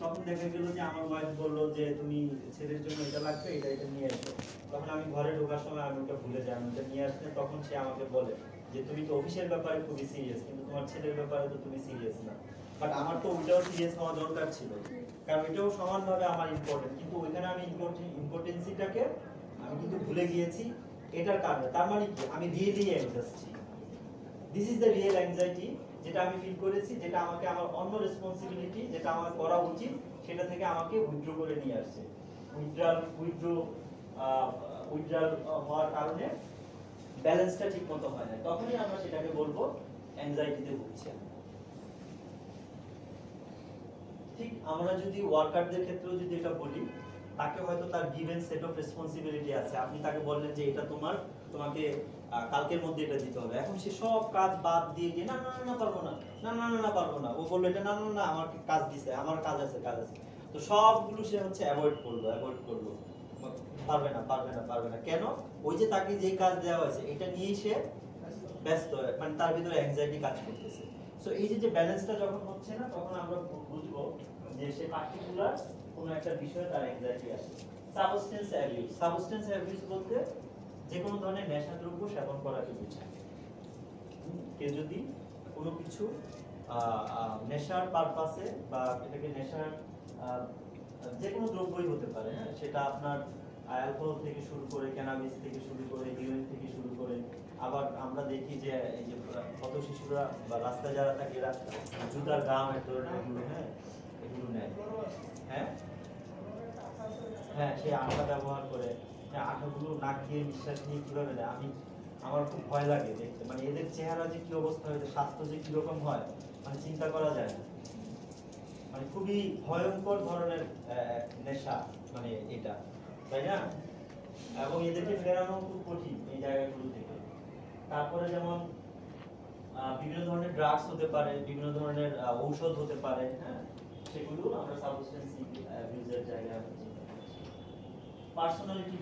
তখন দেখা গেল যে আমার ওয়াইফ বললো যে তুমি ছেলের জন্য এটা লাগবে, এটা এটা নিয়ে এসো। তখন আমি ঘরে ঢোকার সময় আমি ওটা ভুলে যাই, আমি ওটা নিয়ে আসলে তখন সে আমাকে বলে যে তুমি তো অফিসের ব্যাপারে খুবই সিরিয়াস, কিন্তু তোমার ছেলের ব্যাপারে তো তুমি সিরিয়াস না। বাট আমার তো ওইটাও সিরিয়াস হওয়া দরকার ছিল, কারণ এটাও সমানভাবে আমার ইম্পর্টেন্ট, কিন্তু ওইখানে আমি ইম্পর্টেন্সিটাকে আমি কিন্তু ভুলে গিয়েছি এটার কারণে। তার মানে কি, আমি really anxiety, this is the real anxiety, যেটা আমি ফিল করেছি, যেটা আমাকে আমার অন্য রেসপন্সিবিলিটি যেটা আমার করা উচিত সেটা থেকে আমাকে উইথড্র করে নিয়ে আসছে। উইথড্রল হওয়ার কারণে ব্যালেন্সটা ঠিক মতো হয় না, তখনই আমরা সেটাকে বলবো অ্যাংজাইটিতে ভুগছি। ঠিক আমরা যদি ওয়ার্কারদের ক্ষেত্রেও যদি এটা বলি, তাকে হয়তো তার গিভেন সেট অফ রেসপন্সিবিলিটি আছে, আপনি তাকে বললেন যে এটা তোমাকে কালকের মধ্যে এটা দিতে হবে, এখন সে সব কাজ বাদ দিয়ে গিয়ে না না না পারবো না, না না না পারবো না, ও বললো এটা না না না আমার কাজ দিছে, আমার কাজ আছে তো সবগুলো সে হচ্ছে অ্যাভয়েড করলো, পারবে না পারবে না পারবে না, কেন? ওই যে তাকে যে কাজ দেওয়া হয়েছে এটা নিয়েই সে ব্যস্ত, মানে তার ভিতরে অ্যাংজাইটি কাজ করতেছে। সো এই যে ব্যালেন্সটা যখন হচ্ছে না, তখন আমরা বুঝবো যে সে পার্টিকুলার কোনো একটা বিষয়ে তার অ্যাংজাইটি আসে। সাবস্টেন্স অ্যাবিউজ বলতে যে কোনো ধরনের নেশাদ্রব্য সেবন করাকে বোঝায়। কেউ যদি কোনো কিছু নেশার পারপাসে, বা এটাকে নেশার যে কোনো দ্রব্যই হতে পারে, হ্যাঁ, সেটা আপনার অ্যালকোহল থেকে শুরু করে, ক্যানাবিস থেকে শুরু করে, হিরোইন থেকে শুরু করে, আবার আমরা দেখি যে এই যে কত শিশুরা বা রাস্তায় যারা থাকে এরা জুতার গাম এক ধরনের এগুলো, হ্যাঁ, এগুলো নেয়, হ্যাঁ হ্যাঁ, সেই আঠা ব্যবহার করে, হ্যাঁ, আঠাগুলো নাক দিয়ে নিঃশ্বাস নিয়ে কিভাবে নেয়, আমার খুব ভয় লাগে দেখতে, মানে এদের চেহারা যে কি অবস্থা হয়েছে, স্বাস্থ্য যে কিরকম হয়, মানে চিন্তা করা যায় না, মানে খুবই ভয়ঙ্কর ধরনের নেশা, মানে এটা, তাই না? এবং এদেরকে ফেরানো খুব কঠিন এই জায়গাগুলো থেকে। তারপরে যেমন বিভিন্ন ধরনের ড্রাগস হতে পারে, বিভিন্ন ধরনের ঔষধ হতে পারে, হ্যাঁ, সেগুলো আমরা সাবস্টেন্স অ্যাবিউজের জায়গায় পার্সোনালিটি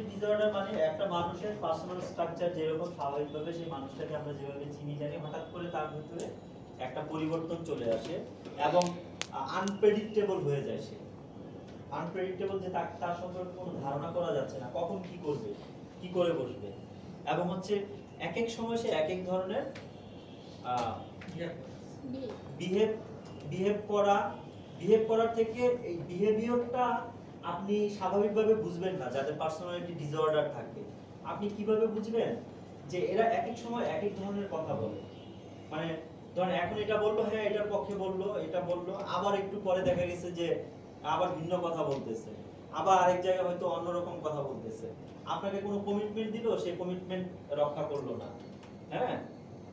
ডিসঅর্ডার মানে একটা মানুষের পার্সোনাল স্ট্রাকচার যেরকম স্বাভাবিকভাবে সেই মানুষটাকে আমরা যেভাবে চিনি জানি, হঠাৎ করে তার ভিতরে একটা পরিবর্তন চলে আসে এবং আনপ্রেডিক্টেবল হয়ে যায়। সে আনপ্রেডিক্টেবল, যে তার সম্পর্কে কোনো ধারণা করা যাচ্ছে না, কখন কি করবে, কি করে বসবে, এবং হচ্ছে এক এক সময় সে এক এক ধরনের বিহেভ করার থেকে এই বিহেভিয়ারটা আপনি স্বাভাবিকভাবে বুঝবেন না। যাদের পার্সোনালিটি ডিসঅর্ডার থাকে, আপনি কিভাবে বুঝবেন যে এরা এক এক সময় এক এক ধরনের কথা বলে, মানে ধরেন এখন এটা বললো, হ্যাঁ এটার পক্ষে বললো, এটা বললো, আবার একটু পরে দেখা গেছে যে আবার ভিন্ন কথা বলতেছে, আবার আরেক জায়গায় হয়তো অন্যরকম কথা বলতেছে, আপনাকে কোনো কমিটমেন্ট দিল, সেই কমিটমেন্ট রক্ষা করলো না, হ্যাঁ,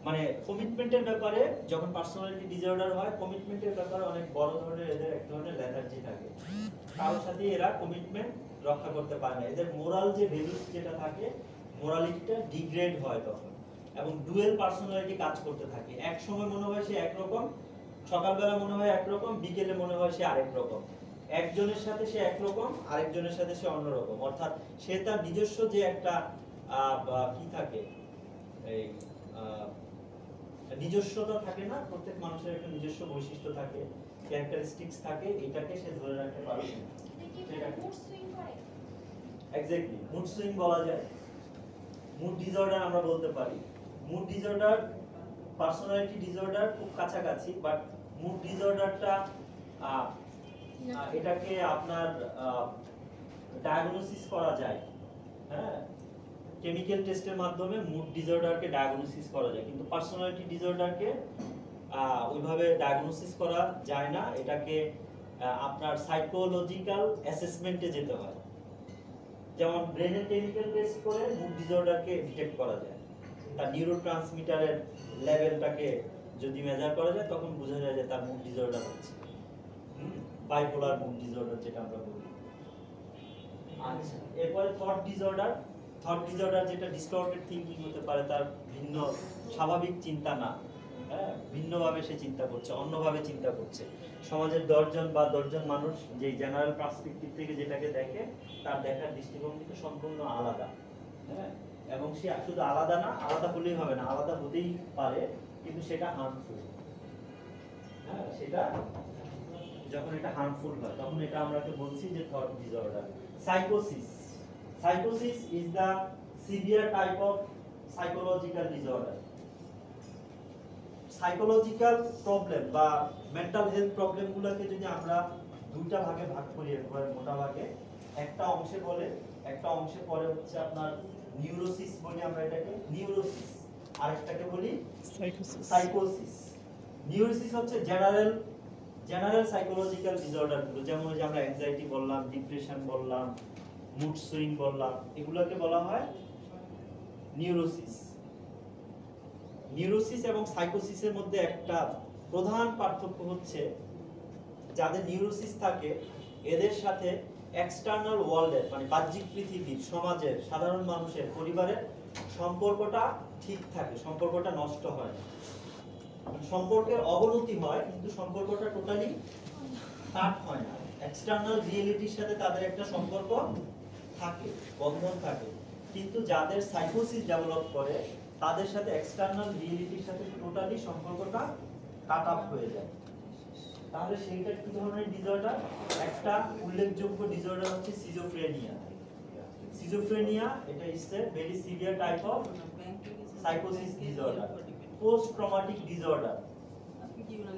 মানে কমিটমেন্টের ব্যাপারে যখন পার্সোনালিটি ডিসঅর্ডার হয়, কমিটমেন্টের ব্যাপারে অনেক বড় ধরনের এদের এক ধরনের লেথার্জি থাকে, কারোর সাথে এরা কমিটমেন্ট রক্ষা করতে পারে না, এদের মোরাল যে ভ্যালুস যেটা থাকে, মোরালিটিটা ডিগ্রেড হয় তখন, এবং ডুয়েল পার্সোনালিটি কাজ করতে থাকে, এক সময় মনে হয় সে একরকম, সকালবেলা মনে হয় একরকম, বিকেলে মনে হয় সে আরেক রকম, একজনের সাথে সে একরকম, আরেকজনের সাথে সে অন্যরকম, অর্থাৎ সে তার নিজস্ব যে একটা কি থাকে, এই নিজস্বতা থাকে না, প্রত্যেক মানুষের একটা নিজস্ব বৈশিষ্ট্য থাকে, ক্যারেক্টারিস্টিক্স থাকে, এটাকে সে ধরে রাখতে পারবে না। এক্স্যাক্টলি, মুড সুইং বলা যায়, মুড ডিসঅর্ডার আমরা বলতে পারি। মুড ডিসঅর্ডার পার্সোনালিটি ডিসঅর্ডার খুব কাছাকাছি, বাট মুড ডিসঅর্ডারটা এটাকে আপনার ডায়াগনোসিস করা যায়, হ্যাঁ, কেমিক্যাল টেস্টের মাধ্যমে মুড ডিসঅর্ডারকে ডায়াগনোসিস করা যায়, কিন্তু পার্সোনালিটি ডিসঅর্ডারকে ওইভাবে ডায়াগনোসিস করা যায় না, এটাকে আপনার সাইকোলজিক্যাল অ্যাসেসমেন্টে যেতে হয়। যেমন ব্রেনের কেমিক্যাল টেস্ট করে মুড ডিসঅর্ডারকে ডিটেক্ট করা যায়, তার নিউরোট্রান্সমিটারের লেভেলটাকে যদি মেজার করা যায়, তখন বোঝা যায় যে তার মুড ডিসঅর্ডার হচ্ছে, বাইপোলার মুড ডিসঅর্ডার যেটা আমরা বলি। আচ্ছা, এরপরে থট ডিসঅর্ডার যেটা ডিস্টর্টেড থিংকিং হতে পারে, তার ভিন্ন স্বাভাবিক চিন্তা না, হ্যাঁ, ভিন্নভাবে সে চিন্তা করছে, অন্যভাবে চিন্তা করছে, সমাজের 10 জন মানুষ যে জেনারেল পার্সপেক্টিভ থেকে যেটাকে দেখে, তার দেখার দৃষ্টিভঙ্গি তো সম্পূর্ণ আলাদা, হ্যাঁ, এবং সে শুধু আলাদা না, আলাদা হলেই হবে না, আলাদা হতেই পারে, কিন্তু সেটা হার্মফুল, হ্যাঁ, সেটা যখন এটা হার্মফুল হয় তখন এটা আমরাকে বলছি যে thought disorder. সাইকোসিস, সাইকোসিস is the severe type of psychological disorder. Psychological problem বা মেন্টাল হেলথ প্রবলেমগুলোকে যদি আমরা দুইটা ভাগে ভাগ করি একবারে মোটা ভাগে, একটা অংশে বলে, একটা অংশে পরে হচ্ছে আপনার নিউরোসিস বলি আমরা এটাকে, নিউরোসিস, আরেকটাকে বলি সাইকোসিস। সাইকোসিস। নিউরোসিস হচ্ছে জেনারেল সাইকোলজিক্যাল ডিসঅর্ডার গুলো, যেমন যে আমরা অ্যাংজাইটি বললাম, ডিপ্রেশন বললাম, মুড সুইং বললাম, এগুলোকে বলা হয় নিউরোসিস। নিউরোসিস এবং সাইকোসিসের মধ্যে একটা প্রধান পার্থক্য হচ্ছে যাদের নিউরোসিস থাকে এদের সাথে এক্সটার্নাল ওয়ার্ল্ডের মানে বাহ্যিক পৃথিবীর, সমাজের, সাধারণ মানুষের, পরিবারের সম্পর্কটা ঠিক থাকে, সম্পর্কটা নষ্ট হয় না। সম্পর্কের অবনতি হয় কিন্তু সম্পর্কটা টোটালি কাট হয় না। এক্সটার্নাল রিয়েলিটির সাথে তাদের একটা সম্পর্ক থাকে, বন্ধন থাকে। কিন্তু যাদের সাইকোসিস ডেভেলপ করে তাদের সাথে এক্সটার্নাল রিয়েলিটির সাথে টোটালি সম্পর্কটা কাট আপ হয়ে যায়। তাহলে সেইটা কি ধরনের ডিসঅর্ডার? একটা উল্লেখযোগ্য ডিসঅর্ডার হচ্ছে সিজোফ্রেনিয়া। সিজোফ্রেনিয়া এটা is a very severe type of সাইকোসিস ডিসঅর্ডার। পোস্ট ট্রমাটিক ডিসঅর্ডার,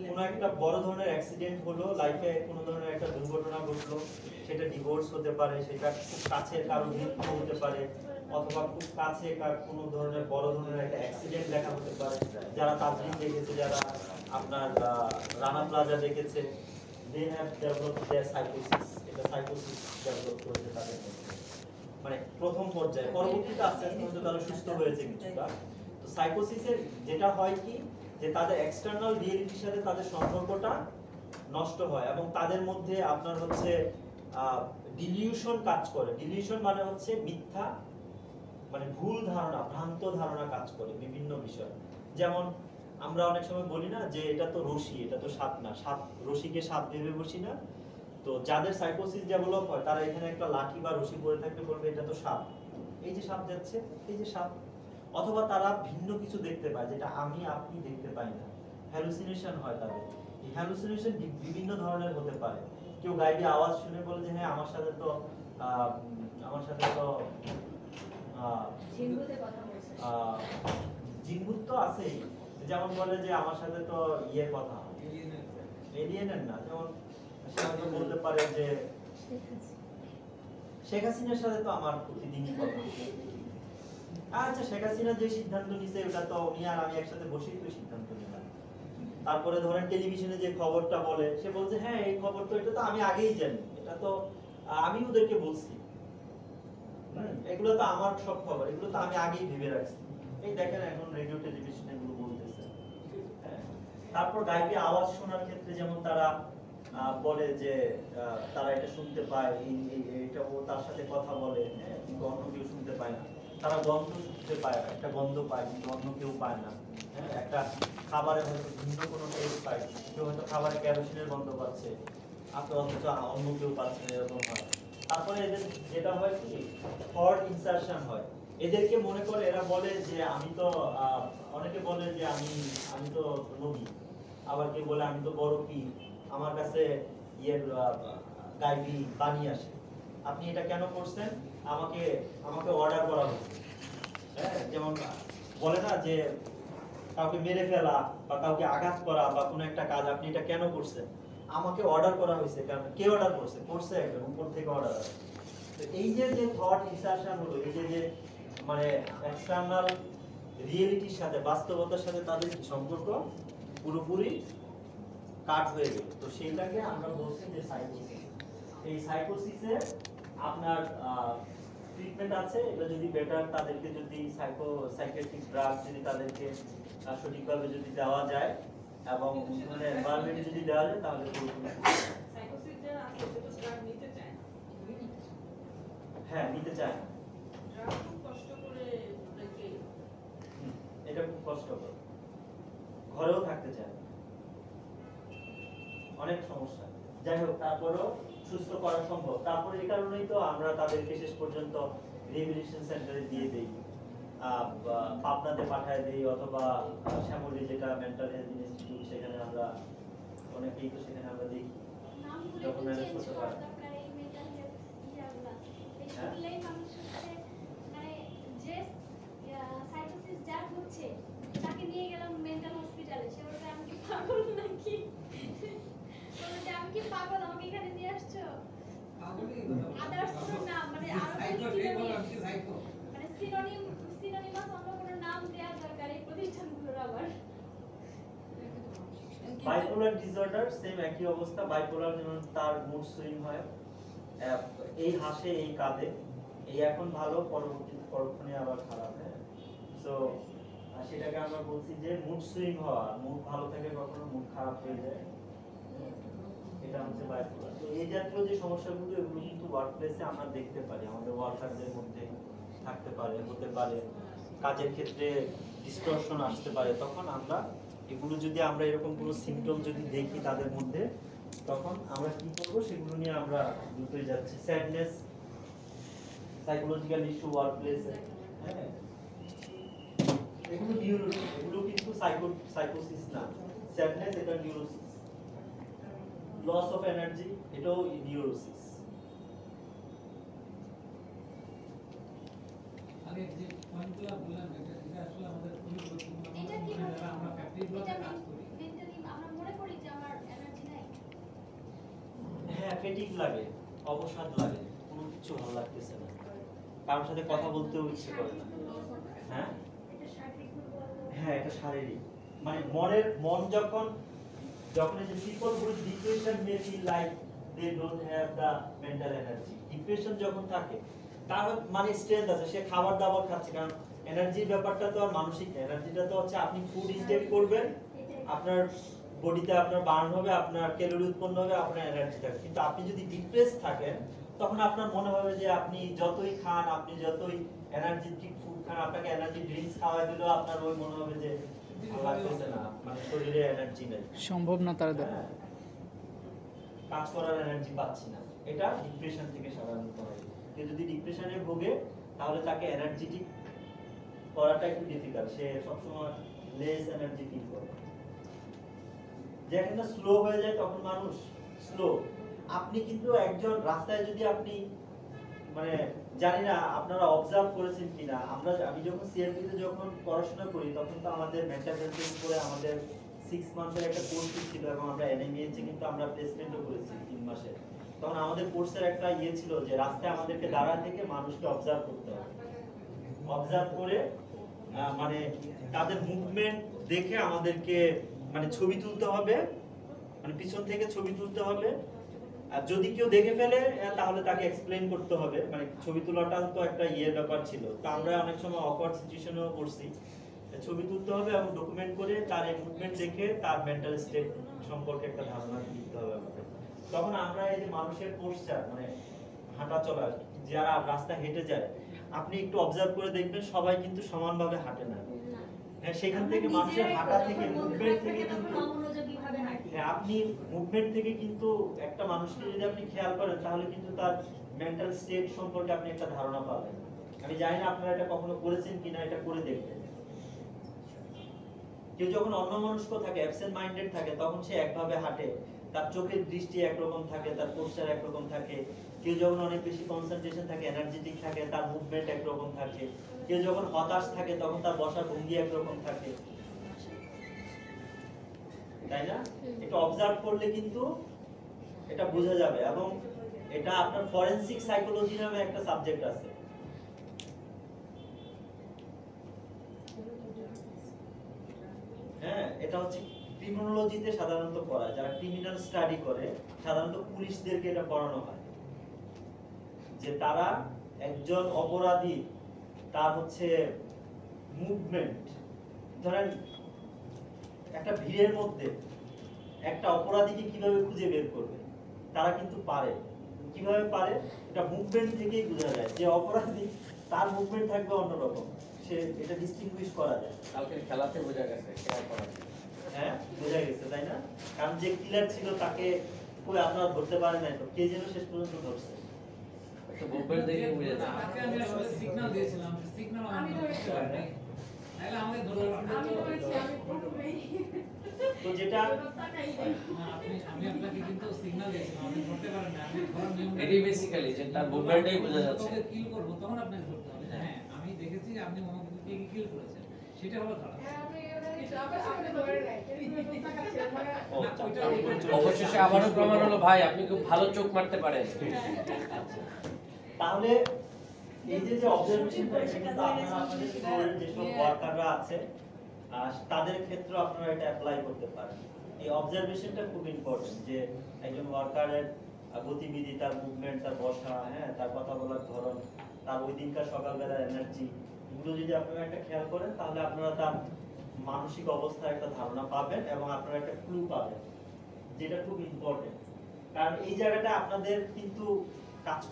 কোনো একটা বড় ধরনের অ্যাক্সিডেন্ট হলো, লাইফে কোনো ধরনের একটা দুর্ঘটনা ঘটলো, সেটা ডিভোর্স হতে পারে, সেটা খুব কাছের কারো মৃত্যু হতে পারে, অথবা খুব কাছে কোনো ধরনের বড় ধরনের একটা অ্যাক্সিডেন্ট দেখা হতে পারে। যারা তাজরিন দেখেছে, যারা আপনার রানা প্লাজা দেখেছে, দে হ্যাভ ডেভেলপড দেয়ার সাইকোসিস। এটা সাইকোসিস ডেভেলপ করেছে তাদের মধ্যে, মানে প্রথম পর্যায়ে। পরবর্তীতে আস্তে আস্তে হয়তো তারা সুস্থ হয়েছে কিছুটা। তো সাইকোসিসের যেটা হয় কি, যে তাদের এক্সটার্নাল রিয়েলিটির সাথে তাদের সম্পর্কটা নষ্ট হয় এবং তাদের মধ্যে আপনার হচ্ছে ডিলিউশন কাজ করে। ডিলিউশন মানে হচ্ছে মিথ্যা, মানে ভুল ধারণা, ভ্রান্ত ধারণা কাজ করে বিভিন্ন বিষয়। যেমন আমরা অনেক সময় বলি না যে এটা তো রশি, এটা তো সাপ না, সাপ রশিকে সাপ ভেবে বসি না। তো যাদের সাইকোসিস ডেভেলপ হয় তারা এখানে একটা লাঠি বা রশি পড়ে থাকলে বলবে এটা তো সাপ, এই যে সাপ যাচ্ছে, এই যে সাপ। অথবা তারা ভিন্ন কিছু দেখতে পায় যেটা আমি আপনি দেখতে পাই না, হ্যালুসিনেশন হয় তাদের। এই হ্যালুসিনেশন বিভিন্ন ধরনের হতে পারে। কেউ গাইবি আওয়াজ শুনে বলে যে হ্যাঁ আমার সাথে তো জিনভূত তো আছেই, যেমন বলে যে আমার সাথে তো ইয়ের কথা, এলিয়েনের না, যেমন সে হয়তো বলতে পারে যে শেখ হাসিনার সাথে তো আমার প্রতিদিনই কথা। আচ্ছা, শেখ হাসিনা যে সিদ্ধান্ত নিছে ওটা তো উনি আর আমি একসাথে বসেই তো সিদ্ধান্ত নিলাম। তারপরে ধরেন টেলিভিশনে যে খবরটা বলে, সে বলছে হ্যাঁ এই খবর তো, এটা তো আমি আগেই জানি, এটা তো আমি ওদেরকে বলছি, এগুলো তো আমার সব খবর, এগুলো তো আমি আগেই ভেবে রাখছি। এই দেখেন এখন রেডিও টেলিভিশনে এগুলো বলতেছে। তারপর গাইবি আওয়াজ শোনার ক্ষেত্রে যেমন তারা বলে যে তারা এটা শুনতে পায়, এটা ও তার সাথে কথা বলে, কিন্তু অন্য কেউ শুনতে পায় না। তারা গন্ধ শুনতে পায়, একটা গন্ধ পায় কিন্তু অন্য কেউ পায় না। একটা খাবারের হয়তো ভিন্ন কোনো টেস্ট পায়, কেউ হয়তো খাবারে কেরোসিনের গন্ধ পাচ্ছে, আপনি অথচ অন্য কেউ পাচ্ছে না, এরকম হয়। তারপরে এদের যেটা হয় কি, থট ইনসারশন হয়। এদেরকে মনে করে, এরা বলে যে আমি তো অনেকে বলে যে আমি তো নবী, আবার কেউ বলে আমি তো বড় পীর, আমার কাছে ইয়ের গাইবি বাণী আসে। আপনি এটা কেন করছেন? আমাকে অর্ডার করা হয়েছে। হ্যাঁ, যেমন বলে না যে কাউকে মেরে ফেলা বা কাউকে আঘাত করা বা কোনো একটা কাজ, আপনি এটা কেন করছেন? আমাকে অর্ডার করা হয়েছে। কারণ কে অর্ডার করছে একজন উপর থেকে অর্ডার আসে। তো এই যে থট ইনসারশন হলো, এই যে মানে এক্সটার্নাল রিয়েলিটির সাথে, বাস্তবতার সাথে তাদের সম্পর্ক পুরোপুরি কাট হয়ে গেল। তো সেইটাকে আমরা বলছি যে সাইকোসিস। এই সাইকোসিসে আপনার ট্রিটমেন্ট আছে। এটা যদি বেটার, তাদেরকে যদি সাইকিয়াট্রিক ড্রাগ যদি তাদেরকে সঠিকভাবে যদি দেওয়া যায় এবং মানে এনভায়রনমেন্ট যদি দেওয়া যায়, তাহলে সাইকোসিস যারা আছে সেটা ড্রাগ নিতে চায় না। হ্যাঁ, নিতে চায় না। ড্রাগ খুব কষ্ট করে ওদেরকে, এটা খুব কষ্টকর, ঘরেও থাকতে চায় না, অনেক সমস্যা। যাই হোক, তারপরেও সুস্থ করা সম্ভব। তারপরে এই কারণেই তো আমরা তাদেরকে শেষ পর্যন্ত রিহ্যাবিলিটেশন সেন্টারে দিয়ে দেই, পাবনাতে পাঠায় দেই, অথবা শ্যামলী যেটা মেন্টাল হেলথ ইনস্টিটিউট, সেখানে আমরা অনেকেই তো সেখানে আমরা দেখি। করতে পারে। আপনার এই মেন্টাল হেলথ ইয়াগুলা এই হ্যাঁ। শুনলেই মানুষ হচ্ছে মানে যে সাইকোসিস যার হচ্ছে তাকে নিয়ে গেলাম মেন্টাল হসপিটালে, সে বলবে আমি কি পাগল নাকি, বলবে আমি কি পাগল, আমাকে এখানে নিয়ে আসছো। আদার্স কোনো নাম মানে আরো মানে সিনোনিমাস অন্য কোনো নাম দেওয়া দরকার এই প্রতিষ্ঠানগুলোর আবার। বাইপোলার ডিসঅর্ডার সেম একই অবস্থা। বাইপোলার যেমন তার মুড সুইং হয়, এই হাসে এই কাঁদে, এই এখন ভালো পরক্ষণে আবার খারাপ। হ্যাঁ, সো সেটাকে আমরা বলছি যে মুড সুইং হওয়া, মুড ভালো থাকে কখনো মুড খারাপ হয়ে যায়, এটা হচ্ছে বাইপোলার। তো এই জাতীয় যে সমস্যাগুলো এগুলো কিন্তু ওয়ার্কপ্লেসে আমরা দেখতে পারি, আমাদের ওয়ার্কারদের মধ্যে থাকতে পারে, হতে পারে কাজের ক্ষেত্রে ডিস্টরশন আসতে পারে। তখন আমরা এগুলো যদি আমরা এরকম কোনো সিমটম যদি দেখি তাদের মধ্যে, তখন আমরা কি করব সেগুলো নিয়ে আমরা দ্রুতই যাচ্ছি। স্যাডনেস, সাইকোলজিক্যাল ইস্যু ওয়ার্কপ্লেসে, হ্যাঁ এগুলো নিউরোসিস, এগুলো কিন্তু সাইকোসিস না। স্যাডনেস এটা নিউরোসিস, লস অফ এনার্জি এটাও নিউরোসিস। আগে যে পয়েন্টগুলো বললাম এটা আসলে আমাদের খুবই গুরুত্বপূর্ণ। এটা কি যারা আমরা ফ্যাক্টরিগুলোতে কাজ করি, মেন্টালি আমরা মনে করি যে আমার এনার্জি নাই। হ্যাঁ, ফেটিগ লাগে, অবসাদ লাগে, কোনো কিছু ভালো লাগতেছে না, কারোর সাথে কথা বলতেও ইচ্ছে করে না। হ্যাঁ এটা শারীরিক দুর্বলতা। হ্যাঁ, এটা শারীরিক, মানে মন যখন এই যে people with depression may feel like they don't have the mental energy. Depression যখন থাকে তার মানে স্ট্রেংথ আছে, সে খাবার দাবার খাচ্ছে, কারণ এনার্জির ব্যাপারটা তো আর মানসিক না, এনার্জিটা তো হচ্ছে আপনি ফুড ইনটেক করবেন, আপনার বডিতে আপনার বার্ন হবে, আপনার ক্যালোরি উৎপন্ন হবে, আপনার এনার্জি থাকবে। কিন্তু আপনি যদি ডিপ্রেস থাকেন তখন আপনার মনে হবে যে আপনি যতই খান, আপনি যতই এনার্জেটিক ফুড খান, আপনাকে এনার্জি ড্রিঙ্কস খাওয়াই দিলেও আপনার ওই মনে হবে যে ভালো লাগতেছে না, মানে শরীরে এনার্জি নেই, সম্ভব না তার দ্বারা। হ্যাঁ, কাজ করার এনার্জি পাচ্ছি না। এটা ডিপ্রেশন থেকে সাধারণত হয়। কেউ যদি ডিপ্রেশনে ভোগে তাহলে তাকে এনার্জেটিক করাটা একটু ডিফিকাল্ট, সে সবসময় লেস এনার্জি ফিল করে। যেখানে স্লো হয়ে যায় তখন মানুষ স্লো। আপনি কিন্তু একজন রাস্তায় যদি আপনি মানে জানি না আপনারা অবজার্ভ করেছেন কিনা, আমি যখন সিএমপি তে যখন পড়াশোনা করি তখন তো আমাদের মেন্টাল হেলথের উপরে আমাদের 6 মান্থের একটা কোর্স ছিল এবং আমরা এনএমইএইচে কিন্তু আমরা প্লেসমেন্টও করেছি 3 মাসের। তখন আমাদের কোর্সের একটা ছিল যে রাস্তায় আমাদেরকে দাঁড়ায় থেকে মানুষকে অবজার্ভ করতে হবে, অবজার্ভ করে মানে তাদের মুভমেন্ট দেখে আমাদেরকে মানে ছবি তুলতে হবে, মানে পিছন থেকে ছবি তুলতে হবে। আর যদি কেউ দেখে ফেলে তাহলে তাকে এক্সপ্লেইন করতে হবে, মানে ছবি তোলাটা তো একটা ব্যাপার ছিল। তো আমরা অনেক সময় অকওয়ার্ড সিচুয়েশনেও করছি, ছবি তুলতে হবে এবং ডকুমেন্ট করে তার এই মুভমেন্ট দেখে তার মেন্টাল স্টেট সম্পর্কে একটা ধারণা দিতে হবে আমাদের। তখন আমরা এই যে মানুষের পোস্টার মানে হাঁটা চলা, যারা রাস্তায় হেঁটে যায় আপনি একটু অবজার্ভ করে দেখবেন সবাই কিন্তু সমানভাবে হাঁটে না। হ্যাঁ, সেখান থেকে মানুষের হাঁটা থেকে মুভমেন্ট থেকে কিন্তু হ্যাঁ, আপনি মুভমেন্ট থেকে কিন্তু একটা মানুষকে যদি আপনি খেয়াল করেন তাহলে কিন্তু তার মেন্টাল স্টেট সম্পর্কে আপনি একটা ধারণা পাবেন। আমি জানি না আপনারা এটা কখনো করেছেন কিনা, এটা করে দেখবেন। কেউ যখন অন্যমনস্ক থাকে, অ্যাবসেন্ট মাইন্ডেড থাকে, তখন সে একভাবে হাঁটে, তার চোখের দৃষ্টি একরকম থাকে, তার পোস্টার একরকম থাকে। কেউ যখন অনেক বেশি কনসেন্ট্রেশন থাকে, এনার্জেটিক থাকে, তার মুভমেন্ট একরকম থাকে। কেউ যখন হতাশ থাকে তখন তার বসার ভঙ্গি একরকম থাকে, তাই না? এটা অবজার্ভ করলে কিন্তু এটা বোঝা যাবে। এবং এটা আপনার ফরেনসিক সাইকোলজি নামে একটা সাবজেক্ট আছে। হ্যাঁ, এটা হচ্ছে ক্রিমিনোলজিতে সাধারণত পড়ায়, যারা ক্রিমিনাল স্টাডি করে সাধারণত পুলিশদেরকে এটা পড়ানো হয়, যে তারা একজন অপরাধী তার হচ্ছে মুভমেন্ট, ধরেন একটা ভিড়ের মধ্যে একটা অপরাধীকে কিভাবে খুঁজে বের করবে, তারা কিন্তু পারে। কিভাবে পারে? এটা মুভমেন্ট থেকেই বোঝা যায় যে অপরাধী তার মুভমেন্ট থাকবে অন্যরকম, সে এটা ডিস্টিংগুইশ করা যায়। কালকে খেলাতে বোঝা গেছে খেলা করা। হ্যাঁ, বোঝা গেছে, তাই না? কারণ যে কিলার ছিল তাকে কই আপনারা ধরতে পারে নাই, তো কে যেন শেষ পর্যন্ত ধরছে। একটু মুভমেন্ট দেখে বোঝা যায়। তাকে আমি আসলে সিগন্যাল দিয়েছিলাম, সিগন্যাল আমি আমি ধরেছি। ধরতে পারিনি। তাহলে আমাদের ধরে আমি ধরেছি, আমি প্রথমেই তো যেটা না, আমি আপনাকে কিন্তু সিগন্যাল দিয়েছিলাম, আপনি ধরতে পারেন না। আমি ধরার নিয়ম এটাই বেসিক্যালি যে তার মুভমেন্টটাই বোঝা যাচ্ছে। কিল করবো তখন আপনাকে ধরতে হবে। হ্যাঁ, আমি দেখেছি যে আপনি মনোবিদকে কিল করেছেন, সেটা হলো খারাপ। ও, না, ওইটা- অবশেষে আবারও প্রমাণ হলো ভাই আপনি খুব ভালো চোখ মারতে পারেন। তাহলে এই যে অবজারভেশনটা এটা কিন্তু আপনারা আপনাদের ফ্লোরের যেসব ওয়ার্কাররা আছে তাদের ক্ষেত্রে আপনারা এটা অ্যাপ্লাই করতে পারেন। এই অবজারভেশনটা খুব ইম্পর্টেন্ট যে একজন ওয়ার্কারের গতিবিধি, তার মুভমেন্ট, তার বসা, হ্যাঁ, তার কথা বলার ধরন, তার ওই দিনকার সকালবেলার এনার্জি, এগুলো যদি আপনারা একটা খেয়াল করেন তাহলে আপনারা তার মানসিক অবস্থার একটা ধারণা পাবেন এবং আপনারা একটা ক্লু পাবেন, যেটা খুব ইম্পর্টেন্ট। কারণ এই জায়গাটা আপনাদের কিন্তু কাজ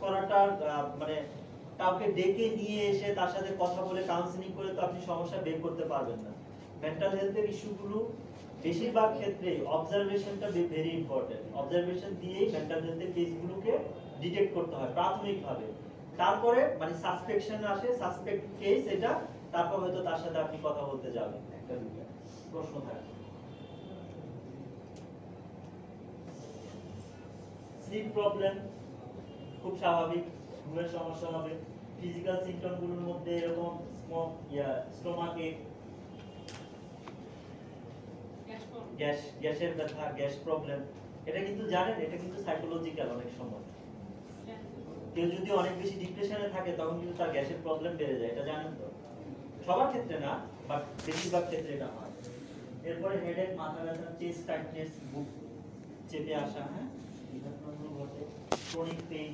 করাটা মানে কাউকে ডেকে নিয়ে এসে তার সাথে কথা বলে কাউন্সিলিং করে তো আপনি সমস্যা বের করতে পারবেন না। মেন্টাল হেলথের ইস্যুগুলো বেশিরভাগ ক্ষেত্রে অবজারভেশনটা ভেরি ইম্পর্টেন্ট। অবজারভেশন দিয়েই মেন্টাল হেলথের কেসগুলোকে ডিটেক্ট করতে হয় প্রাথমিকভাবে। তারপরে মানে সাসপেকশন আসে, সাসপেক্ট কেস এটা, তারপর হয়তো তার সাথে আপনি কথা বলতে যাবেন, একটা প্রশ্ন থাকে। স্লিপ প্রবলেম খুব স্বাভাবিক, ঘুমের সমস্যা হবে। ফিজিক্যাল সিম্পটম গুলোর মধ্যে এরকম স্টোমাক এক, গ্যাসের ব্যথা, গ্যাস প্রবলেম, এটা কিন্তু জানেন এটা কিন্তু সাইকোলজিক্যাল। অনেক সময় কেউ যদি অনেক বেশি ডিপ্রেশনে থাকে তখন কিন্তু তার গ্যাসের প্রবলেম বেড়ে যায়, এটা জানেন তো? সবার ক্ষেত্রে না, বাট বেশিরভাগ ক্ষেত্রে এটা হয়। এরপরে হেডেক, মাথা ব্যথা, চেস্ট টাইটনেস, বুক চেপে আসা, হ্যাঁ, এই ঘটনাগুলো ঘটে। ক্রনিক পেইন,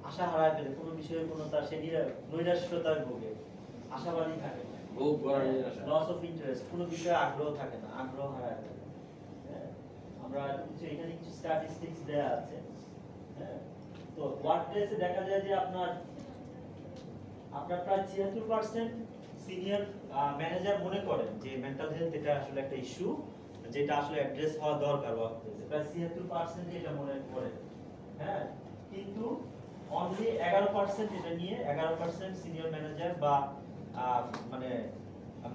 আশা হারায় ফেলে, কোনো বিষয়ে কোনো তার সে নৈরাশ্যতায় ভোগে, আশাবাদী থাকে না, বুক গড়ানোর আশা। লস অফ ইন্টারেস্ট, কোনো বিষয়ে আগ্রহ থাকে না, আগ্রহ হারায় ফেলে। হ্যাঁ, আমরা এখানে কিছু স্ট্যাটিস্টিক্স দেয়া আছে। হ্যাঁ, তো ওয়ার্ক প্লেসে দেখা যায় যে আপনার প্রায় 76% সিনিয়র ম্যানেজার মনে করেন যে মেন্টাল হেলথ এটা আসলে একটা ইস্যু, যেটা আসলে অ্যাড্রেস হওয়া দরকার ওয়ার্ক প্লেসে। প্রায় 76% এটা মনে করেন। হ্যাঁ, কিন্তু অনলি 11% এটা নিয়ে 11% সিনিয়র ম্যানেজার বা মানে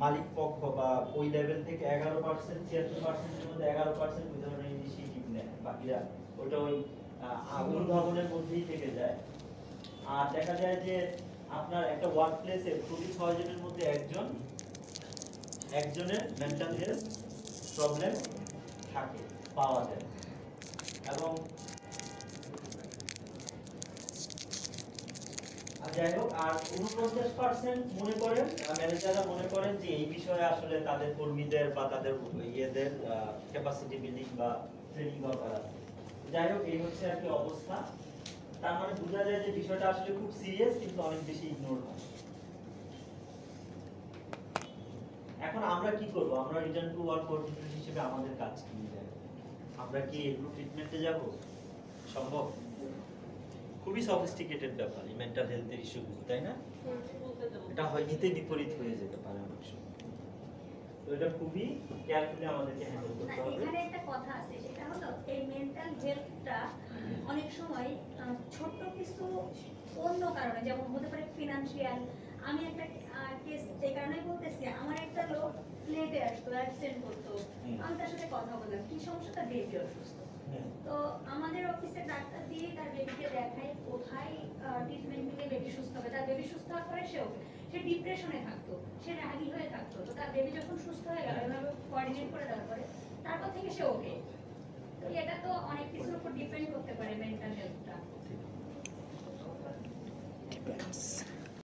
মালিক পক্ষ বা ওই লেভেল থেকে 11%, 76% এর মধ্যে 11% ওই ধরনের ইনিশিয়েটিভ নেয়, বাকিরা ওটা ওই অনুধাবনের মধ্যেই থেকে যায়। আর দেখা যায় যে আপনার একটা ওয়ার্ক প্লেসে প্রতি 6 জনের মধ্যে একজনের মেন্টাল হেলথ প্রবলেম থাকে, পাওয়া যায়। এবং যাই হোক, আর 49% মনে করেন, ম্যানেজাররা মনে করেন যে এই বিষয়ে আসলে তাদের কর্মীদের বা তাদের ইয়েদের ক্যাপাসিটি বিল্ডিং বা ট্রেনিং দরকার আছে। যাই হোক, এই হচ্ছে আর কি অবস্থা। তার মানে বোঝা যায় যে বিষয়টা আসলে খুব সিরিয়াস, কিন্তু অনেক বেশি ইগনোর হয়। এখন আমরা কি করব? আমরা রিটার্ন টু ওয়ার্ক কোঅর্ডিনেটর হিসেবে আমাদের কাজ কি? আমরা কি এগুলো ট্রিটমেন্টে যাব? সম্ভব? খুবই সফিস্টিকেটেড ব্যাপার এই মেন্টাল হেলথের ইস্যুগুলো, তাই না? এটা হয় হিতে বিপরীত হয়ে যেতে পারে অনেক সময়। তো এটা খুবই কেয়ারফুলি আমাদেরকে হ্যান্ডেল করতে হবে। এখানে একটা কথা আছে, সেটা হলো এই মেন্টাল হেলথটা অনেক সময় ছোট কিছু অন্য কারণে, যেমন হতে পারে ফিনান্সিয়াল। আমি একটা কেস এই কারণে বলতেছি, আমার একটা লোক লেটে আসতো, অ্যাবসেন্ট করতো, আমি তার সাথে কথা বললাম, কি সমস্যা, তার বেবি অসুস্থ। তো আমাদের অফিসের ডাক্তার দিয়ে তার বেবিকে দেখায় কোথায় ট্রিটমেন্ট নিলে বেবি সুস্থ হবে। তার বেবি সুস্থ হওয়ার পরে সে ডিপ্রেশনে থাকতো, সে রাগী হয়ে থাকতো। তো তার বেবি যখন সুস্থ হয়ে গেল, এভাবে কোঅর্ডিনেট করে দেওয়ার পরে তারপর থেকে সে ওকে। তো এটা তো অনেক কিছুর উপর ডিপেন্ড করতে পারে মেন্টাল হেলথটা।